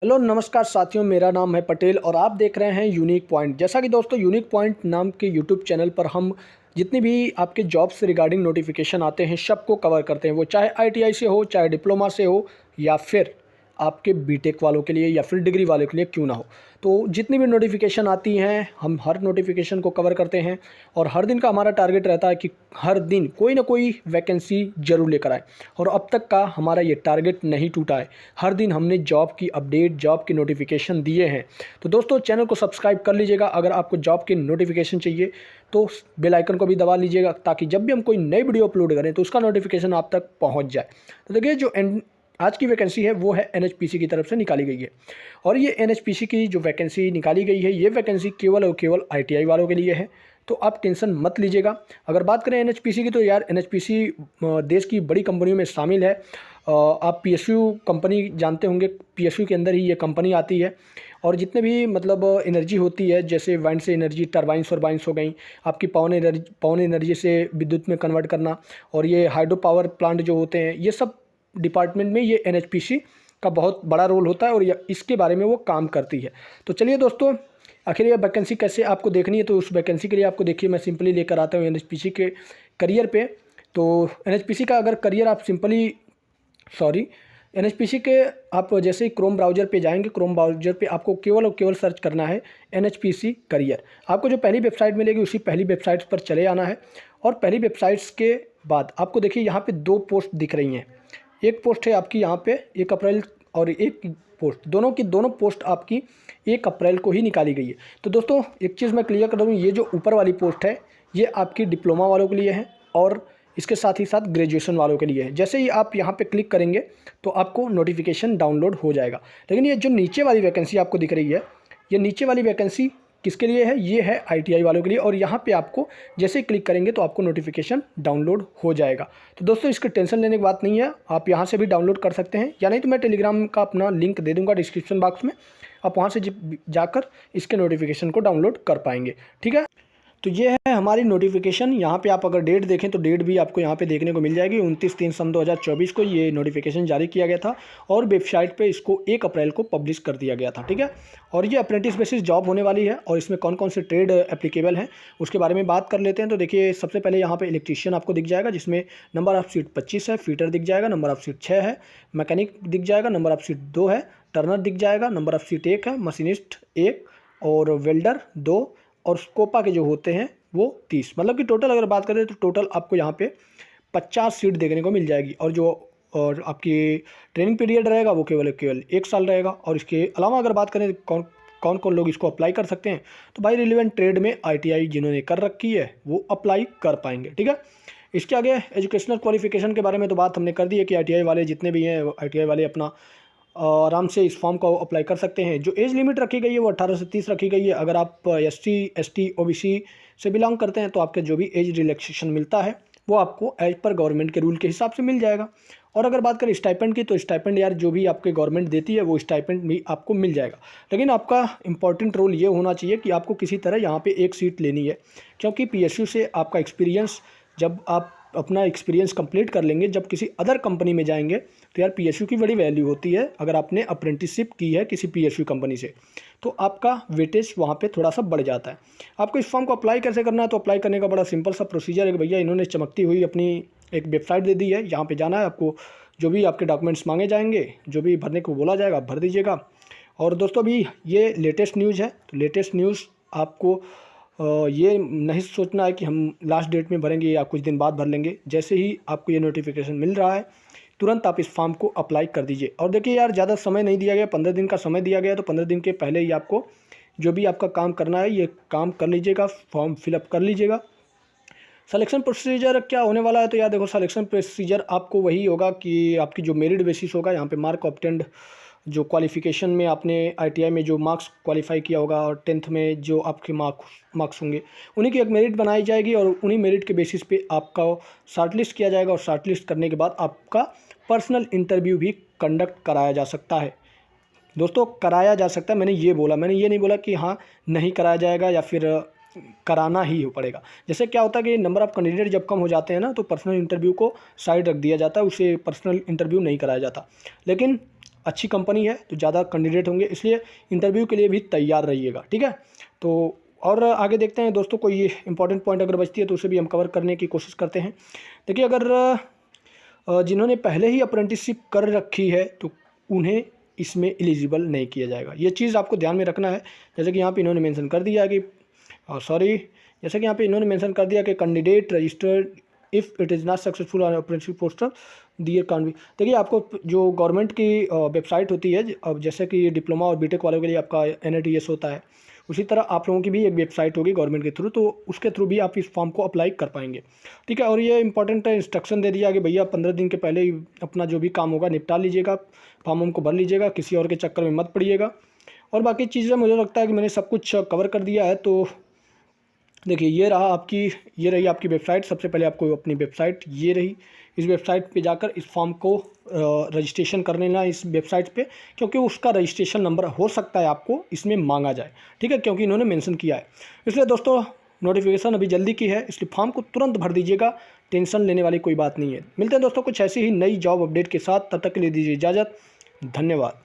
Hello नमस्कार साथियों, मेरा नाम है पटेल और आप देख रहे हैं यूनिक पॉइंट। जैसा कि दोस्तों यूनिक पॉइंट नाम के यूट्यूब चैनल पर हम जितनी भी आपके जॉब से रिगार्डिंग नोटिफिकेशन आते हैं सबको कवर करते हैं। वो चाहे आईटीआई से हो, चाहे डिप्लोमा से हो, या फिर आपके बीटेक वालों के लिए या फिर डिग्री वालों के लिए क्यों ना हो। तो जितनी भी नोटिफिकेशन आती हैं हम हर नोटिफिकेशन को कवर करते हैं और हर दिन का हमारा टारगेट रहता है कि हर दिन कोई ना कोई वैकेंसी जरूर लेकर आए। और अब तक का हमारा ये टारगेट नहीं टूटा है। हर दिन हमने जॉब की अपडेट, जॉब की नोटिफिकेशन दिए हैं। तो दोस्तों चैनल को सब्सक्राइब कर लीजिएगा। अगर आपको जॉब की नोटिफिकेशन चाहिए तो बेल आइकन को भी दबा लीजिएगा ताकि जब भी हम कोई नई वीडियो अपलोड करें तो उसका नोटिफिकेशन आप तक पहुंच जाए। तो देखिए जो आज की वैकेंसी है वो है एनएचपीसी की तरफ से निकाली गई है। और ये एनएचपीसी की जो वैकेंसी निकाली गई है ये वैकेंसी केवल और केवल आईटीआई वालों के लिए है। तो आप टेंशन मत लीजिएगा। अगर बात करें एनएचपीसी की तो यार एनएचपीसी देश की बड़ी कंपनियों में शामिल है। आप पीएसयू कंपनी जानते होंगे, पीएसयू के अंदर ही ये कंपनी आती है। और जितने भी मतलब एनर्जी होती है, जैसे वाइंड से एनर्जी, टरबाइंस और बाइंस हो गई, आपकी पवन एनर्जी से विद्युत में कन्वर्ट करना, और ये हाइड्रो पावर प्लांट जो होते हैं, ये सब डिपार्टमेंट में ये एनएचपीसी का बहुत बड़ा रोल होता है और इसके बारे में वो काम करती है। तो चलिए दोस्तों, आखिर ये वैकेंसी कैसे आपको देखनी है, तो उस वैकेंसी के लिए आपको देखिए मैं सिंपली लेकर आता हूँ एनएचपीसी के करियर पे। तो एनएचपीसी का अगर करियर आप सिंपली एनएचपीसी के आप जैसे ही क्रोम ब्राउज़र पे जाएंगे, क्रोम ब्राउज़र पे आपको केवल और केवल सर्च करना है एनएचपीसी करियर। आपको जो पहली वेबसाइट मिलेगी उसी पहली वेबसाइट पर चले आना है। और पहली वेबसाइट्स के बाद आपको देखिए यहाँ पे दो पोस्ट दिख रही हैं। एक पोस्ट है आपकी यहाँ पे 1 अप्रैल, और एक पोस्ट, दोनों की दोनों पोस्ट आपकी 1 अप्रैल को ही निकाली गई है। तो दोस्तों एक चीज़ मैं क्लियर कर दूँ, ये जो ऊपर वाली पोस्ट है ये आपकी डिप्लोमा वालों के लिए है और इसके साथ ही साथ ग्रेजुएशन वालों के लिए है। जैसे ही आप यहाँ पे क्लिक करेंगे तो आपको नोटिफिकेशन डाउनलोड हो जाएगा। लेकिन ये जो नीचे वाली वैकेंसी आपको दिख रही है, ये नीचे वाली वैकेंसी किसके लिए है? ये है आईटीआई वालों के लिए। और यहाँ पे आपको जैसे ही क्लिक करेंगे तो आपको नोटिफिकेशन डाउनलोड हो जाएगा। तो दोस्तों इसकी टेंशन लेने की बात नहीं है, आप यहाँ से भी डाउनलोड कर सकते हैं, या नहीं तो मैं टेलीग्राम का अपना लिंक दे दूँगा डिस्क्रिप्शन बॉक्स में, आप वहाँ से जाकर इसके नोटिफिकेशन को डाउनलोड कर पाएंगे। ठीक है, तो ये है हमारी नोटिफिकेशन। यहाँ पे आप अगर डेट देखें तो डेट भी आपको यहाँ पे देखने को मिल जाएगी। 29/3/2024 को ये नोटिफिकेशन जारी किया गया था और वेबसाइट पे इसको 1 अप्रैल को पब्लिश कर दिया गया था। ठीक है, और ये अप्रेंटिस बेसिस जॉब होने वाली है और इसमें कौन कौन से ट्रेड एप्लीकेबल हैं उसके बारे में बात कर लेते हैं। तो देखिए सबसे पहले यहाँ पर इलेक्ट्रीशियन आपको दिख जाएगा जिसमें नंबर ऑफ सीट 25 है, फीटर दिख जाएगा, नंबर ऑफ सीट 6 है, मैकेनिक दिख जाएगा, नंबर ऑफ सीट 2 है, टर्नर दिख जाएगा, नंबर ऑफ सीट 1 है, मशीनिस्ट 1 और वेल्डर 2, और स्कोपा के जो होते हैं वो 30। मतलब कि टोटल अगर बात करें तो टोटल आपको यहाँ पे 50 सीट देखने को मिल जाएगी। और आपकी ट्रेनिंग पीरियड रहेगा वो केवल 1 साल रहेगा। और इसके अलावा अगर बात करें कौन कौन लोग इसको अप्लाई कर सकते हैं, तो भाई रिलेवेंट ट्रेड में आईटीआई जिन्होंने कर रखी है वो अप्लाई कर पाएंगे। ठीक है, इसके आगे एजुकेशनल क्वालिफिकेशन के बारे में तो बात हमने कर दी है कि आईटीआई वाले जितने भी हैं आईटीआई वाले अपना आराम से इस फॉर्म को अप्लाई कर सकते हैं। जो एज लिमिट रखी गई है वो 18 से 30 रखी गई है। अगर आप एससी, एसटी, ओबीसी से बिलोंग करते हैं तो आपके जो भी एज रिलैक्सेशन मिलता है वो आपको एज पर गवर्नमेंट के रूल के हिसाब से मिल जाएगा। और अगर बात करें स्टाइपेंड की, तो स्टाइपेंड यार जो भी आपके गवर्नमेंट देती है वो स्टाइपेंड भी आपको मिल जाएगा। लेकिन आपका इंपॉर्टेंट रोल ये होना चाहिए कि आपको किसी तरह यहाँ पे एक सीट लेनी है, क्योंकि पीएसयू से आपका एक्सपीरियंस, जब आप अपना एक्सपीरियंस कंप्लीट कर लेंगे, जब किसी अदर कंपनी में जाएंगे तो यार पीएसयू की बड़ी वैल्यू होती है। अगर आपने अप्रेंटिसशिप की है किसी पीएसयू कंपनी से तो आपका वेटेज वहाँ पे थोड़ा सा बढ़ जाता है। आपको इस फॉर्म को अप्लाई कैसे करना है, तो अप्लाई करने का बड़ा सिंपल सा प्रोसीजर है कि भैया इन्होंने चमकती हुई अपनी एक वेबसाइट दे दी है, यहाँ पे जाना है आपको, जो भी आपके डॉक्यूमेंट्स मांगे जाएंगे, जो भी भरने को बोला जाएगा भर दीजिएगा। और दोस्तों अभी ये लेटेस्ट न्यूज़ है, तो लेटेस्ट न्यूज़ आपको ये नहीं सोचना है कि हम लास्ट डेट में भरेंगे या कुछ दिन बाद भर लेंगे। जैसे ही आपको ये नोटिफिकेशन मिल रहा है तुरंत आप इस फॉर्म को अप्लाई कर दीजिए। और देखिए यार ज़्यादा समय नहीं दिया गया, 15 दिन का समय दिया गया, तो 15 दिन के पहले ही आपको जो भी आपका काम करना है ये काम कर लीजिएगा, फॉर्म फिलअप कर लीजिएगा। सिलेक्शन प्रोसीजर क्या होने वाला है, तो यार देखो सिलेक्शन प्रोसीजर आपको वही होगा कि आपकी जो मेरिट बेसिस होगा, यहाँ पे मार्क ऑब्टेंड, जो क्वालिफ़िकेशन में आपने आईटीआई में जो मार्क्स क्वालिफाई किया होगा और 10th में जो आपके मार्क्स होंगे उन्हीं की एक मेरिट बनाई जाएगी और उन्हीं मेरिट के बेसिस पे आपका शॉर्टलिस्ट किया जाएगा। और शॉर्टलिस्ट करने के बाद आपका पर्सनल इंटरव्यू भी कंडक्ट कराया जा सकता है। दोस्तों कराया जा सकता है, मैंने ये नहीं बोला कि हाँ नहीं कराया जाएगा या फिर कराना ही हो पड़ेगा। जैसे क्या होता है कि नंबर ऑफ़ कैंडिडेट जब कम हो जाते हैं ना तो पर्सनल इंटरव्यू को साइड रख दिया जाता है, उसे पर्सनल इंटरव्यू नहीं कराया जाता। लेकिन अच्छी कंपनी है तो ज़्यादा कैंडिडेट होंगे, इसलिए इंटरव्यू के लिए भी तैयार रहिएगा, ठीक है। तो और आगे देखते हैं दोस्तों, कोई इंपॉर्टेंट पॉइंट अगर बचती है तो उसे भी हम कवर करने की कोशिश करते हैं। देखिए, अगर जिन्होंने पहले ही अप्रेंटिसशिप कर रखी है तो उन्हें इसमें एलिजिबल नहीं किया जाएगा, ये चीज़ आपको ध्यान में रखना है। जैसे कि यहाँ पे इन्होंने मेंशन कर दिया है कि जैसे कि यहाँ पे इन्होंने मेंशन कर दिया कि candidate registered if it is not successful on apprenticeship poster there can be. देखिए, आपको जो गवर्नमेंट की वेबसाइट होती है, अब जैसे कि डिप्लोमा और बीटेक वालों के लिए आपका NITS होता है, उसी तरह आप लोगों की भी एक वेबसाइट होगी गवर्नमेंट के थ्रू, तो उसके थ्रू भी आप इस फॉर्म को अप्लाई कर पाएंगे, ठीक है। और ये इंपॉर्टेंट इंस्ट्रक्शन दे दिया कि भैया 15 दिन के पहले ही अपना जो भी काम होगा निपटा लीजिएगा, फॉर्म को भर लीजिएगा, किसी और के चक्कर में मत पड़िएगा। और बाकी चीज़ें मुझे लगता है कि मैंने सब कुछ कवर कर दिया है। तो देखिए, ये रही आपकी वेबसाइट। सबसे पहले आपको अपनी वेबसाइट ये रही, इस वेबसाइट पे जाकर इस फॉर्म को रजिस्ट्रेशन कर लेना इस वेबसाइट पे, क्योंकि उसका रजिस्ट्रेशन नंबर हो सकता है आपको इसमें मांगा जाए, ठीक है, क्योंकि इन्होंने मेंशन किया है। इसलिए दोस्तों, नोटिफिकेशन अभी जल्दी की है, इसलिए फॉर्म को तुरंत भर दीजिएगा, टेंशन लेने वाली कोई बात नहीं है। मिलते हैं दोस्तों कुछ ऐसी ही नई जॉब अपडेट के साथ, तब तक के लिए दीजिए इजाज़त, धन्यवाद।